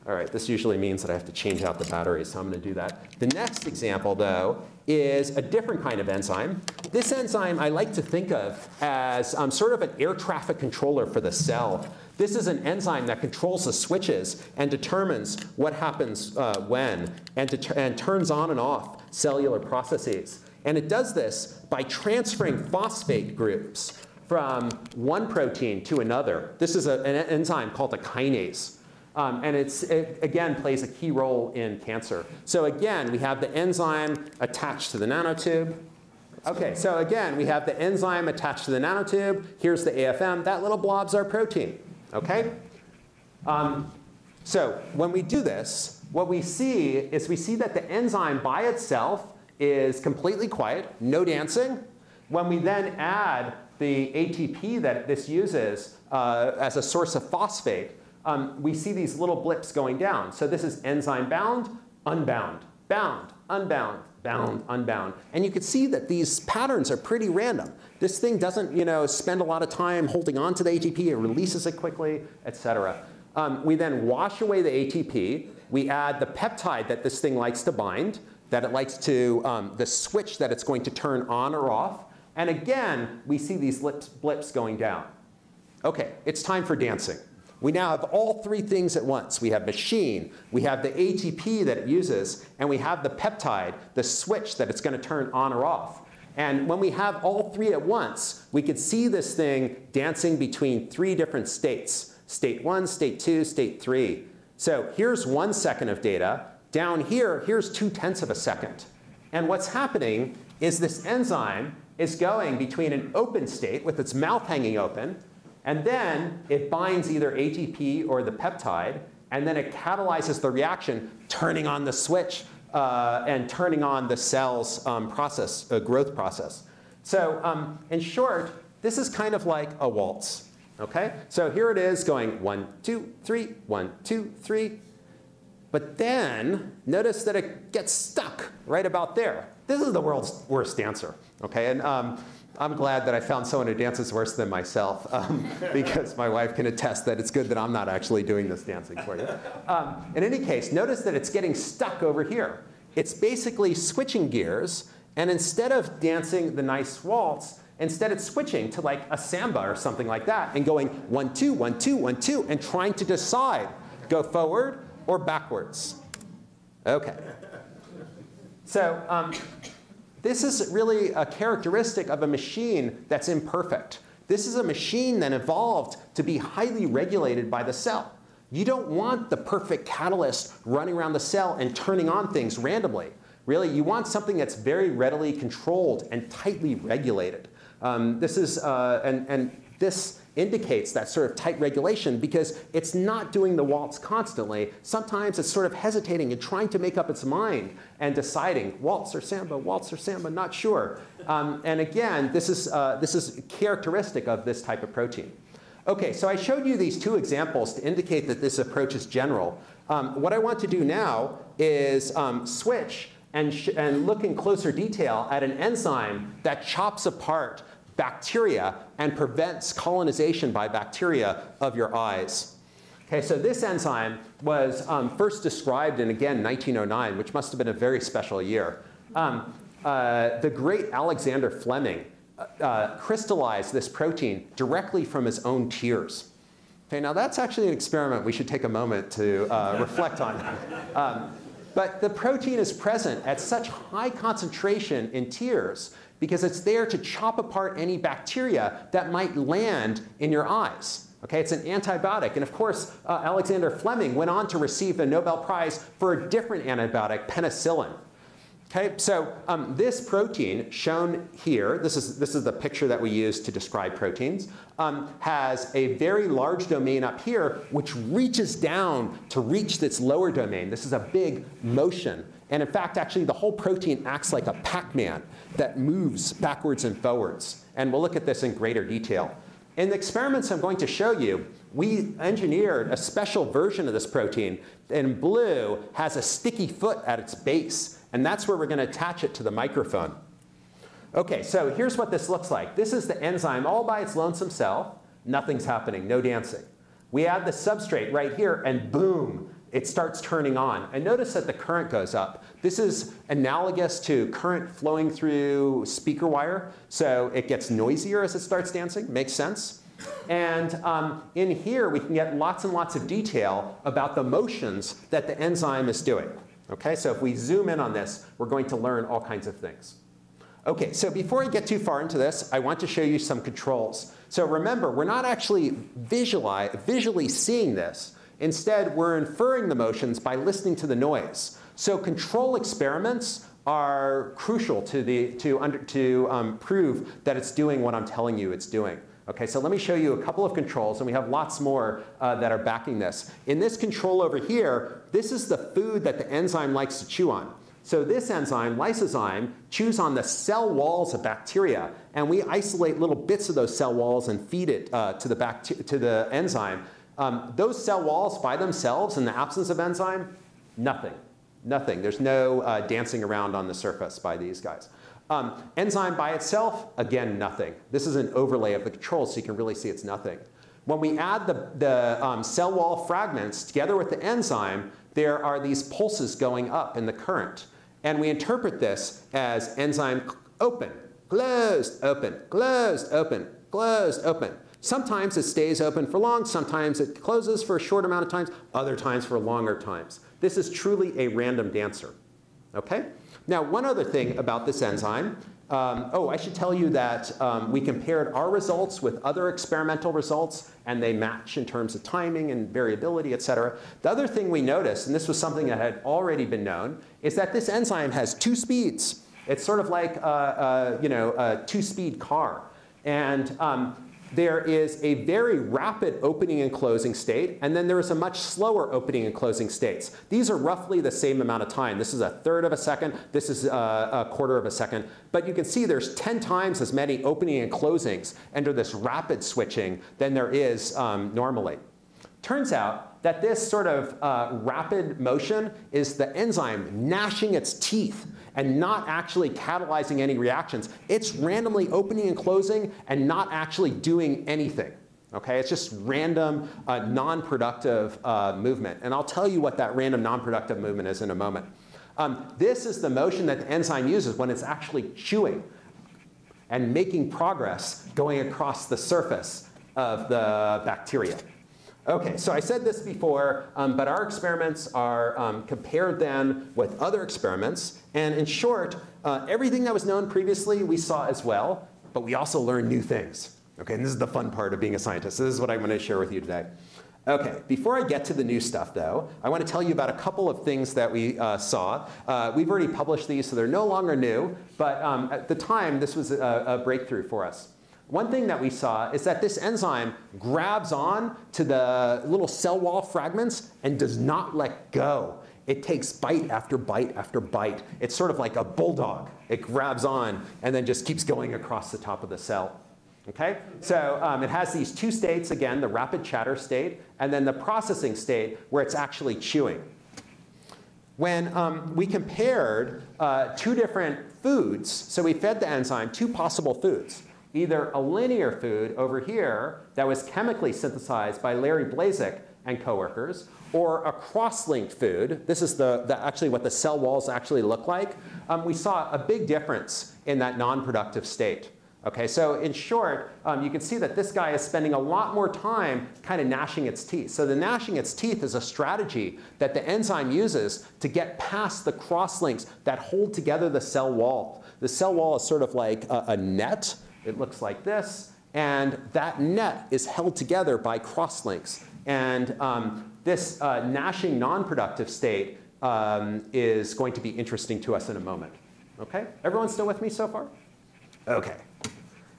All right, this usually means that I have to change out the batteries, so I'm going to do that. The next example, though, is a different kind of enzyme. This enzyme I like to think of as sort of an air traffic controller for the cell. This is an enzyme that controls the switches and determines what happens when and turns on and off cellular processes. And it does this by transferring phosphate groups from one protein to another. This is an enzyme called a kinase. And it, again, plays a key role in cancer. So again, we have the enzyme attached to the nanotube. OK, so again, we have the enzyme attached to the nanotube. Here's the AFM. That little blob's our protein. OK? So when we do this, what we see is we see that the enzyme by itself is completely quiet, no dancing. When we then add the ATP that this uses as a source of phosphate, we see these little blips going down. So this is enzyme bound, unbound, bound, unbound, bound, unbound. And you can see that these patterns are pretty random. This thing doesn't spend a lot of time holding on to the ATP. It releases it quickly, et cetera. We then wash away the ATP. We add the peptide that this thing likes to bind, that it likes to, the switch that it's going to turn on or off. And again, we see these blips going down. OK, it's time for dancing. We now have all 3 things at once. We have machine, we have the ATP that it uses, and we have the peptide, the switch that it's going to turn on or off. And when we have all 3 at once, we could see this thing dancing between 3 different states. State 1, state 2, state 3. So here's 1 second of data. Down here, here's 0.2 of a second. And what's happening is this enzyme is going between an open state with its mouth hanging open, and then it binds either ATP or the peptide, and then it catalyzes the reaction, turning on the switch and turning on the cell's growth process. So in short, this is kind of like a waltz. Okay? So here it is going 1, 2, 3, 1, 2, 3. But then notice that it gets stuck right about there. This is the world's worst dancer. Okay? And I'm glad that I found someone who dances worse than myself because my wife can attest that it's good that I'm not actually doing this dancing for you. In any case, notice that it's getting stuck over here. It's basically switching gears, and instead of dancing the nice waltz, instead it's switching to like a samba or something like that and going 1, 2, 1, 2, 1, 2, and trying to decide, go forward or backwards. Okay. So this is really a characteristic of a machine that's imperfect. This is a machine that evolved to be highly regulated by the cell. You don't want the perfect catalyst running around the cell and turning on things randomly. Really, you want something that's very readily controlled and tightly regulated. This indicates that sort of tight regulation because it's not doing the waltz constantly. Sometimes it's sort of hesitating and trying to make up its mind and deciding waltz or samba, not sure. And again, this is characteristic of this type of protein. Okay, so I showed you these two examples to indicate that this approach is general. What I want to do now is switch and look in closer detail at an enzyme that chops apart bacteria and prevents colonization by bacteria of your eyes. Okay, so this enzyme was first described in, again, 1909, which must have been a very special year. The great Alexander Fleming crystallized this protein directly from his own tears. Okay, now that's actually an experiment we should take a moment to reflect on. But the protein is present at such high concentration in tears because it's there to chop apart any bacteria that might land in your eyes. Okay, it's an antibiotic. And of course, Alexander Fleming went on to receive the Nobel Prize for a different antibiotic, penicillin. Okay, so this protein shown here, this is the picture that we use to describe proteins, has a very large domain up here which reaches down to reach this lower domain. This is a big motion. And in fact, actually, the whole protein acts like a Pac-Man that moves backwards and forwards. And we'll look at this in greater detail. In the experiments I'm going to show you, we engineered a special version of this protein. In blue has a sticky foot at its base. And that's where we're going to attach it to the microphone. OK, so here's what this looks like. This is the enzyme all by its lonesome self. Nothing's happening, no dancing. We add the substrate right here, and boom, it starts turning on. And notice that the current goes up. This is analogous to current flowing through speaker wire. So it gets noisier as it starts dancing. Makes sense. And in here, we can get lots and lots of detail about the motions that the enzyme is doing. Okay, so if we zoom in on this, we're going to learn all kinds of things. Okay, so before I get too far into this, I want to show you some controls. So remember, we're not actually visually seeing this. Instead, we're inferring the motions by listening to the noise. So control experiments are crucial to prove that it's doing what I'm telling you it's doing. Okay, so let me show you a couple of controls, and we have lots more that are backing this. In this control over here, this is the food that the enzyme likes to chew on. So this enzyme, Lysozyme, chews on the cell walls of bacteria, and we isolate little bits of those cell walls and feed it to the enzyme. Those cell walls by themselves, in the absence of enzyme, nothing. Nothing. There's no dancing around on the surface by these guys. Enzyme by itself, again, nothing. This is an overlay of the control, so you can really see it's nothing. When we add the cell wall fragments together with the enzyme, there are these pulses going up in the current. And we interpret this as enzyme open, closed, open, closed, open, closed, open. Sometimes it stays open for long, sometimes it closes for a short amount of times, other times for longer times. This is truly a random dancer. Okay? Now, one other thing about this enzyme, I should tell you that we compared our results with other experimental results, and they match in terms of timing and variability, et cetera. The other thing we noticed, and this was something that had already been known, is that this enzyme has two speeds. It's sort of like a two-speed car. And there is a very rapid opening and closing state, and then there is a much slower opening and closing states. These are roughly the same amount of time. This is 1/3 of a second. This is a 1/4 of a second. But you can see there's 10 times as many opening and closings under this rapid switching than there is normally. Turns out that this sort of rapid motion is the enzyme gnashing its teeth and not actually catalyzing any reactions. It's randomly opening and closing and not actually doing anything. Okay? It's just random, non-productive movement. And I'll tell you what that random non-productive movement is in a moment. This is the motion that the enzyme uses when it's actually chewing and making progress going across the surface of the bacteria. Okay, so I said this before, but our experiments are compared then with other experiments. And in short, everything that was known previously we saw as well, but we also learned new things. Okay, and this is the fun part of being a scientist. This is what I'm going to share with you today. Okay, before I get to the new stuff, though, I want to tell you about a couple of things that we saw. We've already published these, so they're no longer new. But at the time, this was a breakthrough for us. One thing that we saw is that this enzyme grabs on to the little cell wall fragments and does not let go. It takes bite after bite after bite. It's sort of like a bulldog. It grabs on and then just keeps going across the top of the cell. Okay? So it has these two states, again, the rapid chatter state and then the processing state where it's actually chewing. When we compared two different foods, so we fed the enzyme two possible foods. Either a linear food over here that was chemically synthesized by Larry Blazek and coworkers, or a cross-linked food. This is actually what the cell walls actually look like. We saw a big difference in that non-productive state. Okay, so in short, you can see that this guy is spending a lot more time kind of gnashing its teeth. So the gnashing its teeth is a strategy that the enzyme uses to get past the cross-links that hold together the cell wall. The cell wall is sort of like a net. It looks like this, and that net is held together by crosslinks. And this gnashing non-productive state is going to be interesting to us in a moment. Okay? Everyone still with me so far? Okay.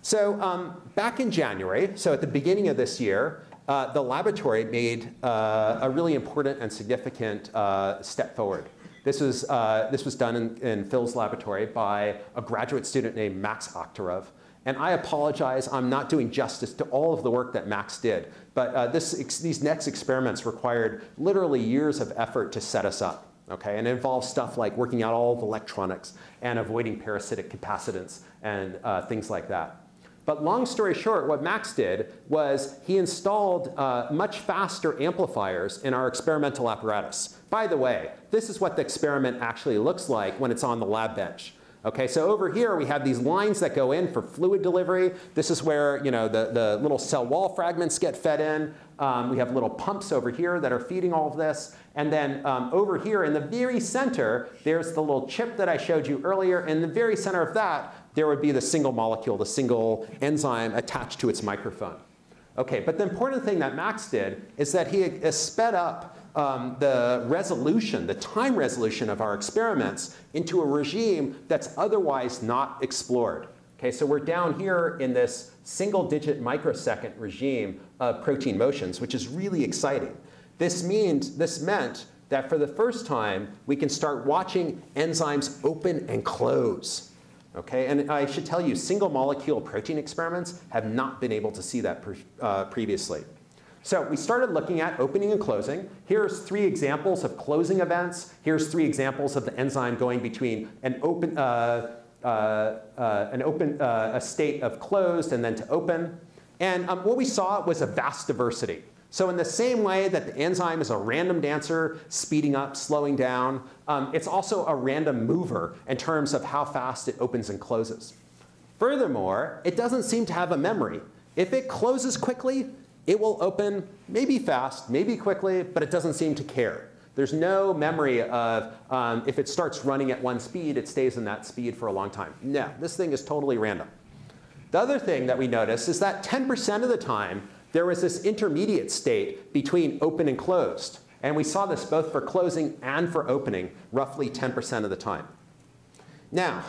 So back in January, so at the beginning of this year, the laboratory made a really important and significant step forward. This was done in Phil's laboratory by a graduate student named Max Akhtarov. And I apologize, I'm not doing justice to all of the work that Max did. But these next experiments required literally years of effort to set us up. Okay? And it involves stuff like working out all of the electronics and avoiding parasitic capacitance and things like that. But long story short, what Max did was he installed much faster amplifiers in our experimental apparatus. By the way, this is what the experiment actually looks like when it's on the lab bench. Okay, so over here we have these lines that go in for fluid delivery. This is where the little cell wall fragments get fed in. We have little pumps over here that are feeding all of this. And then over here in the very center, there's the little chip that I showed you earlier. In the very center of that, there would be the single molecule, the single enzyme attached to its microphone. Okay, but the important thing that Max did is that he sped up the resolution, the time resolution of our experiments into a regime that's otherwise not explored. Okay, so we're down here in this single-digit microsecond regime of protein motions, which is really exciting. This meant that for the first time, we can start watching enzymes open and close. Okay, and I should tell you, single molecule protein experiments have not been able to see that previously. So we started looking at opening and closing. Here's 3 examples of closing events. Here's 3 examples of the enzyme going between a state of closed and then to open. And what we saw was a vast diversity. So in the same way that the enzyme is a random dancer, speeding up, slowing down, it's also a random mover in terms of how fast it opens and closes. Furthermore, it doesn't seem to have a memory. If it closes quickly, it will open maybe fast, maybe quickly, but it doesn't seem to care. There's no memory of if it starts running at one speed, it stays in that speed for a long time. No, this thing is totally random. The other thing that we noticed is that 10% of the time, there was this intermediate state between open and closed. And we saw this both for closing and for opening, roughly 10% of the time. Now,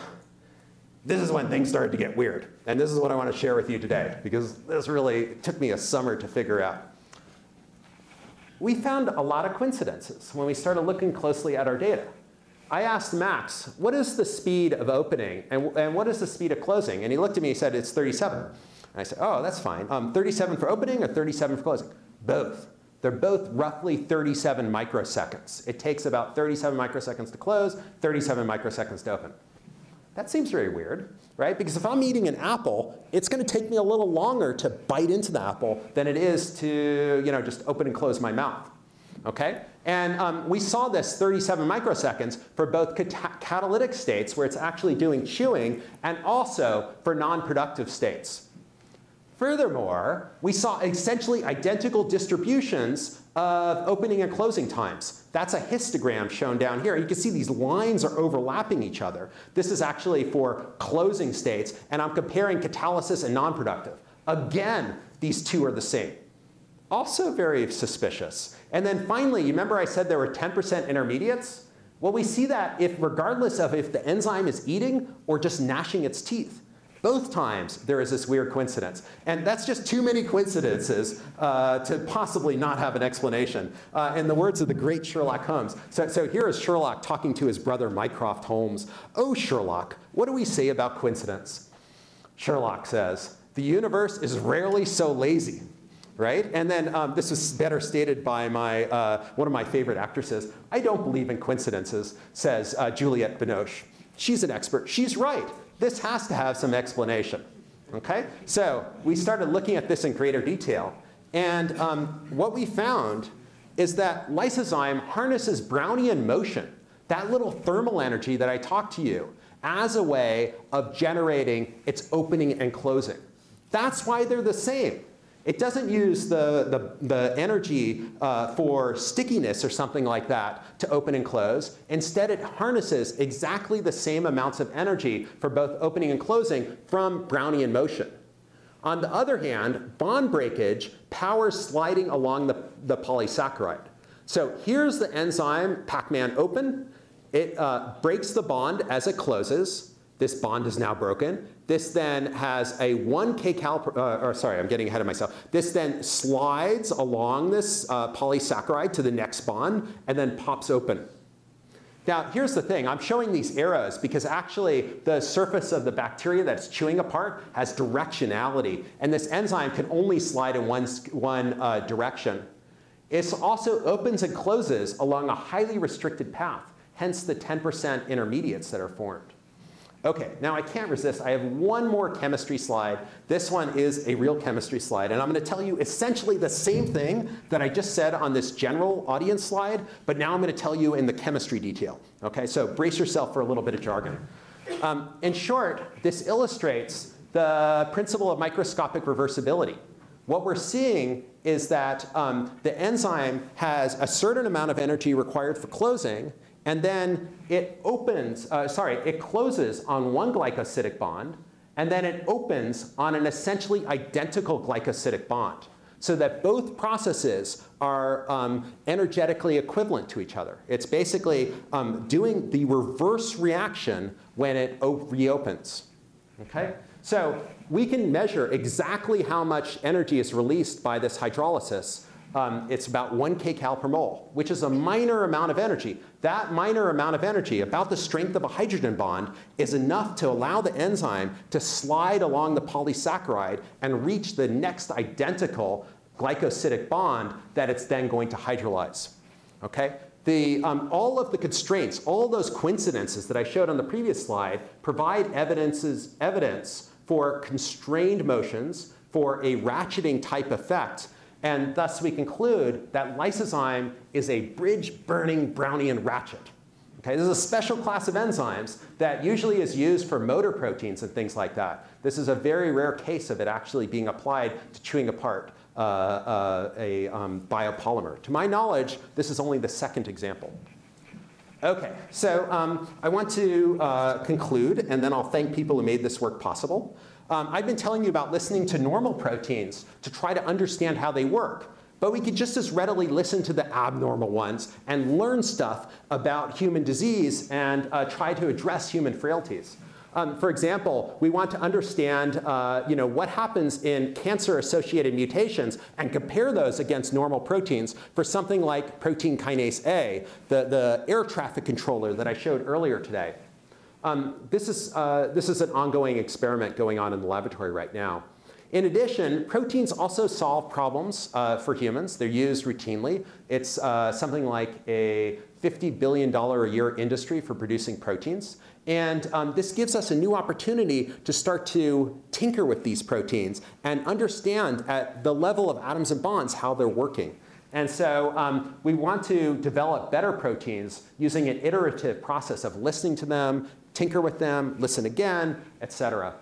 this is when things started to get weird. And this is what I want to share with you today, because this really took me a summer to figure out. We found a lot of coincidences when we started looking closely at our data. I asked Max, what is the speed of opening and what is the speed of closing? And he looked at me and said, it's 37. And I said, oh, that's fine. 37 for opening or 37 for closing? Both. They're both roughly 37 microseconds. It takes about 37 microseconds to close, 37 microseconds to open. That seems very weird, right? Because if I'm eating an apple, it's going to take me a little longer to bite into the apple than it is to, just open and close my mouth. Okay? And we saw this 37 microseconds for both catalytic states, where it's actually doing chewing, and also for non-productive states. Furthermore, we saw essentially identical distributions of opening and closing times. That's a histogram shown down here. You can see these lines are overlapping each other. This is actually for closing states, and I'm comparing catalysis and non-productive. Again, these two are the same. Also very suspicious. And then finally, you remember I said there were 10% intermediates? Well, we see that regardless of if the enzyme is eating or just gnashing its teeth. Both times there is this weird coincidence. And that's just too many coincidences to possibly not have an explanation. In the words of the great Sherlock Holmes. So here is Sherlock talking to his brother Mycroft Holmes. Oh, Sherlock, what do we say about coincidence? Sherlock says, the universe is rarely so lazy. Right? And then this was better stated by one of my favorite actresses. I don't believe in coincidences, says Juliette Binoche. She's an expert. She's right. This has to have some explanation. Okay? So we started looking at this in greater detail. And what we found is that Lysozyme harnesses Brownian motion, that little thermal energy that I talked to you, as a way of generating its opening and closing. That's why they're the same. It doesn't use the energy for stickiness or something like that to open and close. Instead, it harnesses exactly the same amounts of energy for both opening and closing from Brownian motion. On the other hand, bond breakage powers sliding along the polysaccharide. So here's the enzyme Pac-Man open. It breaks the bond as it closes. This bond is now broken. This then has a 1 kcal, sorry, I'm getting ahead of myself. This then slides along this polysaccharide to the next bond and then pops open. Now, here's the thing. I'm showing these arrows because actually the surface of the bacteria that's chewing apart has directionality. And this enzyme can only slide in one direction. It also opens and closes along a highly restricted path, hence the 10% intermediates that are formed. Okay, now I can't resist. I have one more chemistry slide. This one is a real chemistry slide. And I'm going to tell you essentially the same thing that I just said on this general audience slide, but now I'm going to tell you in the chemistry detail. Okay, so brace yourself for a little bit of jargon. In short, this illustrates the principle of microscopic reversibility. What we're seeing is that the enzyme has a certain amount of energy required for closing, and then it closes on one glycosidic bond, and then it opens on an essentially identical glycosidic bond, so that both processes are energetically equivalent to each other. It's basically doing the reverse reaction when it reopens. Okay? So we can measure exactly how much energy is released by this hydrolysis. It's about 1 kcal per mole, which is a minor amount of energy. That minor amount of energy, about the strength of a hydrogen bond, is enough to allow the enzyme to slide along the polysaccharide and reach the next identical glycosidic bond that it's then going to hydrolyze. Okay? All of the constraints, all those coincidences that I showed on the previous slide provide evidence for constrained motions, for a ratcheting type effect. And thus we conclude that lysozyme is a bridge-burning Brownian ratchet. Okay, this is a special class of enzymes that usually is used for motor proteins and things like that. This is a very rare case of it actually being applied to chewing apart a biopolymer. To my knowledge, this is only the second example. Okay, so I want to conclude, and then I'll thank people who made this work possible. I've been telling you about listening to normal proteins to try to understand how they work. But we could just as readily listen to the abnormal ones and learn stuff about human disease and try to address human frailties. For example, we want to understand what happens in cancer-associated mutations and compare those against normal proteins for something like protein kinase A, the air traffic controller that I showed earlier today. This is an ongoing experiment going on in the laboratory right now. In addition, proteins also solve problems for humans. They're used routinely. It's something like a $50 billion a year industry for producing proteins. And this gives us a new opportunity to start to tinker with these proteins and understand at the level of atoms and bonds how they're working. And so we want to develop better proteins using an iterative process of listening to them, tinker with them, listen again, et cetera.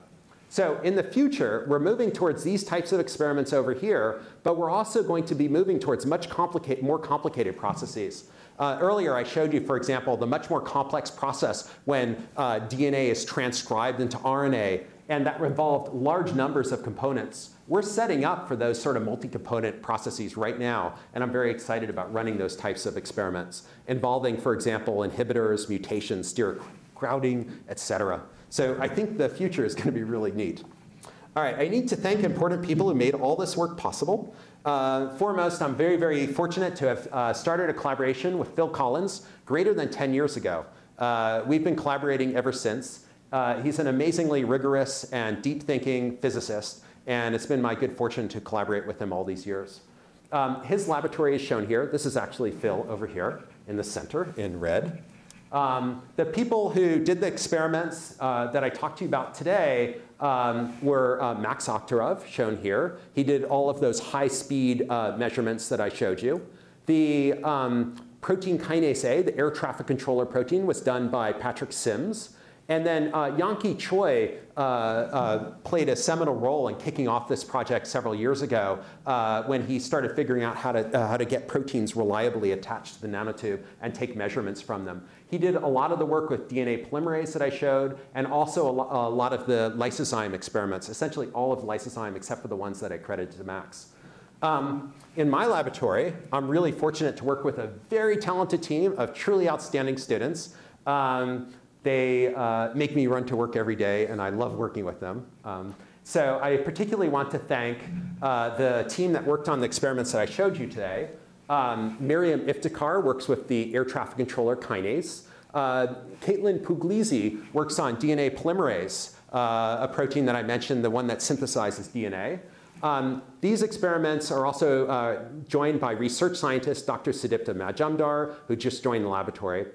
So in the future, we're moving towards these types of experiments over here, but we're also going to be moving towards more complicated processes. Earlier, I showed you, for example, the much more complex process when DNA is transcribed into RNA, and that involved large numbers of components. We're setting up for those sort of multi-component processes right now, and I'm very excited about running those types of experiments involving, for example, inhibitors, mutations, steric crowding, et cetera. So I think the future is going to be really neat. All right, I need to thank important people who made all this work possible. Foremost, I'm very, very fortunate to have started a collaboration with Phil Collins greater than 10 years ago. We've been collaborating ever since. He's an amazingly rigorous and deep-thinking physicist, and it's been my good fortune to collaborate with him all these years. His laboratory is shown here. This is actually Phil over here in the center in red. The people who did the experiments that I talked to you about today were Max Oktarov, shown here. He did all of those high-speed measurements that I showed you. The protein kinase A, the air traffic controller protein, was done by Patrick Sims. And then Yanqi Choi played a seminal role in kicking off this project several years ago when he started figuring out how to get proteins reliably attached to the nanotube and take measurements from them. He did a lot of the work with DNA polymerase that I showed, and also a lot of the Lysozyme experiments, essentially all of Lysozyme except for the ones that I credited to Max. In my laboratory, I'm really fortunate to work with a very talented team of truly outstanding students. They make me run to work every day, and I love working with them. So I particularly want to thank the team that worked on the experiments that I showed you today. Miriam Iftikhar works with the air traffic controller kinase. Caitlin Puglisi works on DNA polymerase, a protein that I mentioned, the one that synthesizes DNA. These experiments are also joined by research scientist Dr. Sudipta Majumdar, who just joined the laboratory.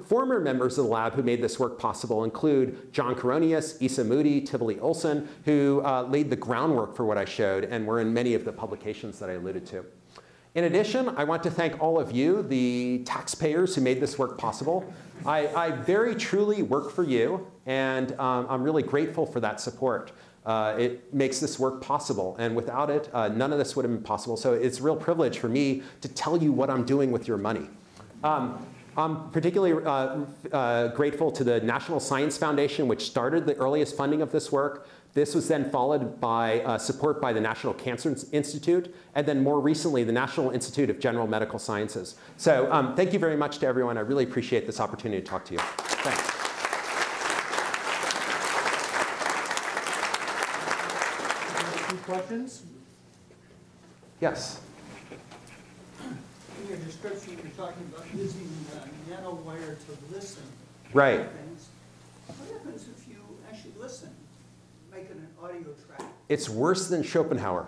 Former members of the lab who made this work possible include John Coronius, Isa Moody, Tivoli Olson, who laid the groundwork for what I showed and were in many of the publications that I alluded to. In addition, I want to thank all of you, the taxpayers who made this work possible. I very truly work for you, and I'm really grateful for that support. It makes this work possible, and without it, none of this would have been possible. So it's a real privilege for me to tell you what I'm doing with your money. I'm particularly grateful to the National Science Foundation, which started the earliest funding of this work. This was then followed by support by the National Cancer Institute, and then more recently, the National Institute of General Medical Sciences. So thank you very much to everyone. I really appreciate this opportunity to talk to you. Thanks. Any questions? Yes. In your description, you're talking about using nanowire to listen. Right. Things. What happens if you actually listen, make an audio track? It's worse than Schopenhauer.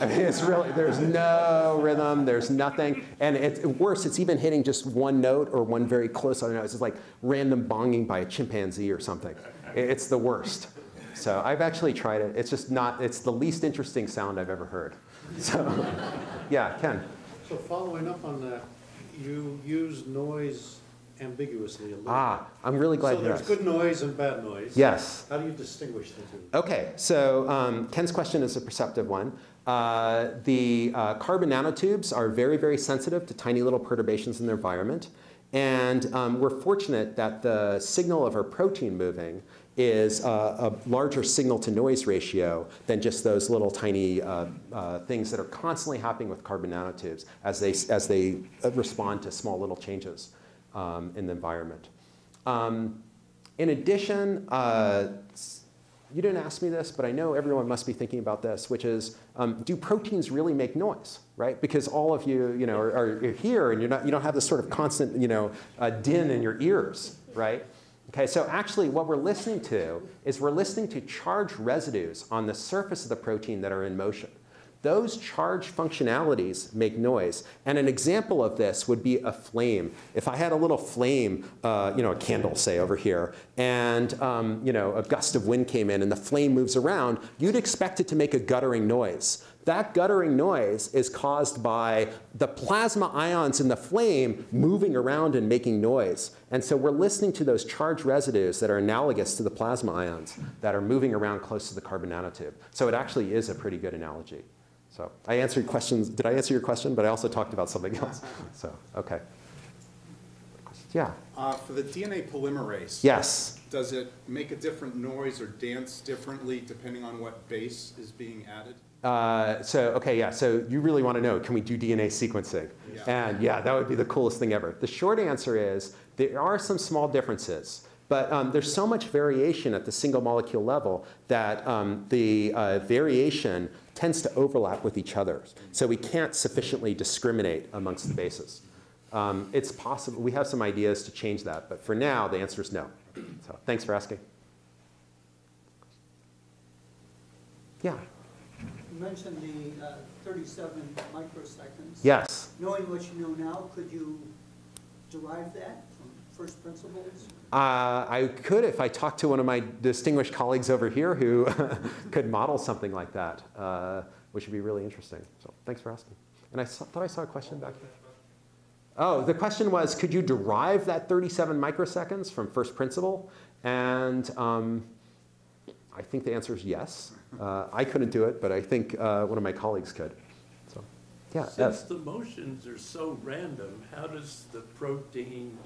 I mean, it's really, there's no rhythm, there's nothing. And it's worse, it's even hitting just one note or one very close other note. It's just like random bonging by a chimpanzee or something. It's the worst. So I've actually tried it. It's just not, it's the least interesting sound I've ever heard. So, yeah, Ken. So following up on that, you use noise ambiguously a little. I'm really glad so you asked. there's good noise and bad noise. Yes. How do you distinguish the two? Okay, so Ken's question is a perceptive one. The carbon nanotubes are very, very sensitive to tiny little perturbations in their environment. And we're fortunate that the signal of our protein moving is a larger signal-to-noise ratio than just those little tiny things that are constantly happening with carbon nanotubes as they respond to small little changes in the environment. In In addition, you didn't ask me this, but I know everyone must be thinking about this, which is, do proteins really make noise, right? Because all of you, are here, and you don't have this sort of constant, din in your ears, right? Okay, so actually what we're listening to is we're listening to charged residues on the surface of the protein that are in motion. Those charged functionalities make noise. And an example of this would be a flame. If I had a little flame, a candle, say, over here, and a gust of wind came in and the flame moves around, you'd expect it to make a guttering noise. That guttering noise is caused by the plasma ions in the flame moving around and making noise. And so we're listening to those charged residues that are analogous to the plasma ions that are moving around close to the carbon nanotube. So it actually is a pretty good analogy. So I answered questions. Did I answer your question? But I also talked about something else. So, OK. Yeah? For the DNA polymerase, Yes. does it make a different noise or dance differently depending on what base is being added? So you really want to know, can we do DNA sequencing? Yeah. And yeah, that would be the coolest thing ever. The short answer is there are some small differences. But there's so much variation at the single molecule level that the variation tends to overlap with each other. So we can't sufficiently discriminate amongst the bases. It's possible. We have some ideas to change that. But for now, the answer is no. So thanks for asking. Yeah? You mentioned the 37 microseconds. Yes. Knowing what you know now, could you derive that from first principles? I could if I talked to one of my distinguished colleagues over here who could model something like that, which would be really interesting. So thanks for asking. And thought I saw a question back here. Oh, the question was, could you derive that 37 microseconds from first principle? And I think the answer is yes. I couldn't do it, but I think one of my colleagues could. So, yeah. Since the motions are so random, how does the protein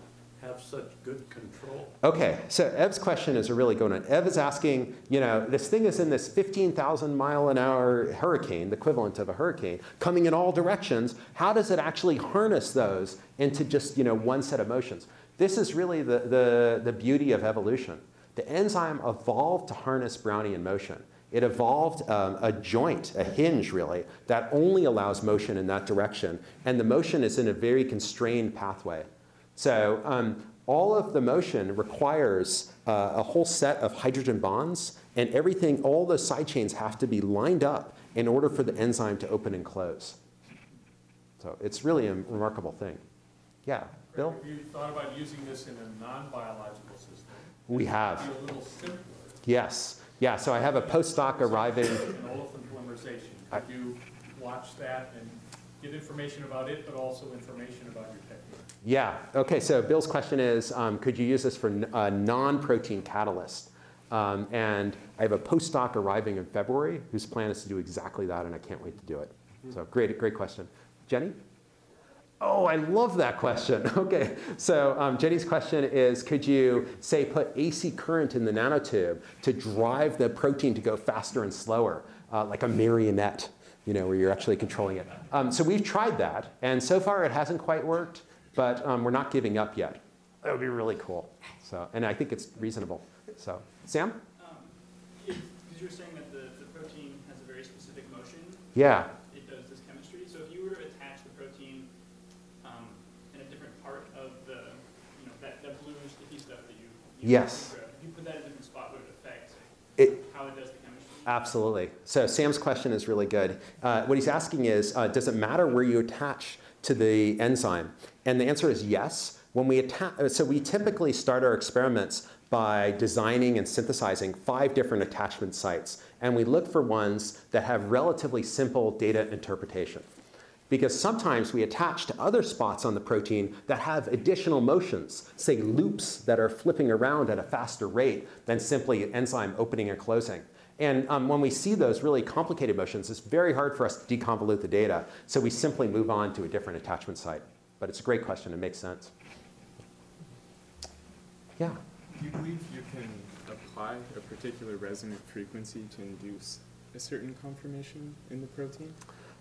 have such good control? OK, so Ev's question is a really good one. Ev is asking, this thing is in this 15,000 mile an hour hurricane, the equivalent of a hurricane, coming in all directions. How does it actually harness those into just one set of motions? This is really the beauty of evolution. The enzyme evolved to harness Brownian motion. It evolved a joint, a hinge really, that only allows motion in that direction. And the motion is in a very constrained pathway. So all of the motion requires a whole set of hydrogen bonds. And everything, all the side chains have to be lined up in order for the enzyme to open and close. So it's really a remarkable thing. Yeah, Bill? Have you thought about using this in a non-biological system? We have. It'd be a little simpler. Yes. Yeah, so I have a postdoc arriving. An olefin polymerization. Could you watch that and get information about it, but also information about your technique? Yeah. OK, so Bill's question is, could you use this for a non-protein catalyst? And I have a postdoc arriving in February whose plan is to do exactly that, and I can't wait to do it. So great question. Jenny? Oh, I love that question. OK, so Jenny's question is, could you, say, put AC current in the nanotube to drive the protein to go faster and slower, like a marionette, where you're actually controlling it? So we've tried that. And so far, it hasn't quite worked. But we're not giving up yet. That would be really cool. So, and I think it's reasonable. So, Sam? Because you were saying that the protein has a very specific motion. Yeah. It does this chemistry. So if you were to attach the protein in a different part of the, that blue sticky stuff that you yes. If you put that in a different spot, would it affect how it does the chemistry? Absolutely. So Sam's question is really good. What he's asking is, does it matter where you attach to the enzyme? And the answer is yes. When we so we typically start our experiments by designing and synthesizing 5 different attachment sites. And we look for ones that have relatively simple data interpretation. Because sometimes we attach to other spots on the protein that have additional motions, say loops that are flipping around at a faster rate than simply enzyme opening and closing. And when we see those really complicated motions, it's very hard for us to deconvolute the data. So we simply move on to a different attachment site. But it's a great question. It makes sense. Yeah? Do you believe you can apply a particular resonant frequency to induce a certain conformation in the protein?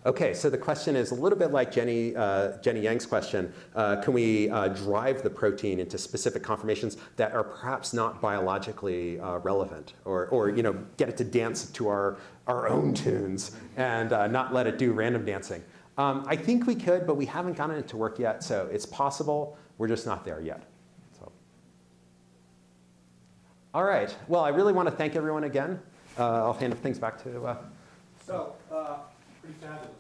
Okay, so the question is a little bit like Jenny Yang's question. Can we drive the protein into specific conformations that are perhaps not biologically relevant, or get it to dance to our own tunes and not let it do random dancing? I think we could, but we haven't gotten it to work yet, so it's possible. We're just not there yet. So. All right, well, I really want to thank everyone again. I'll hand things back to... So, pretty fabulous.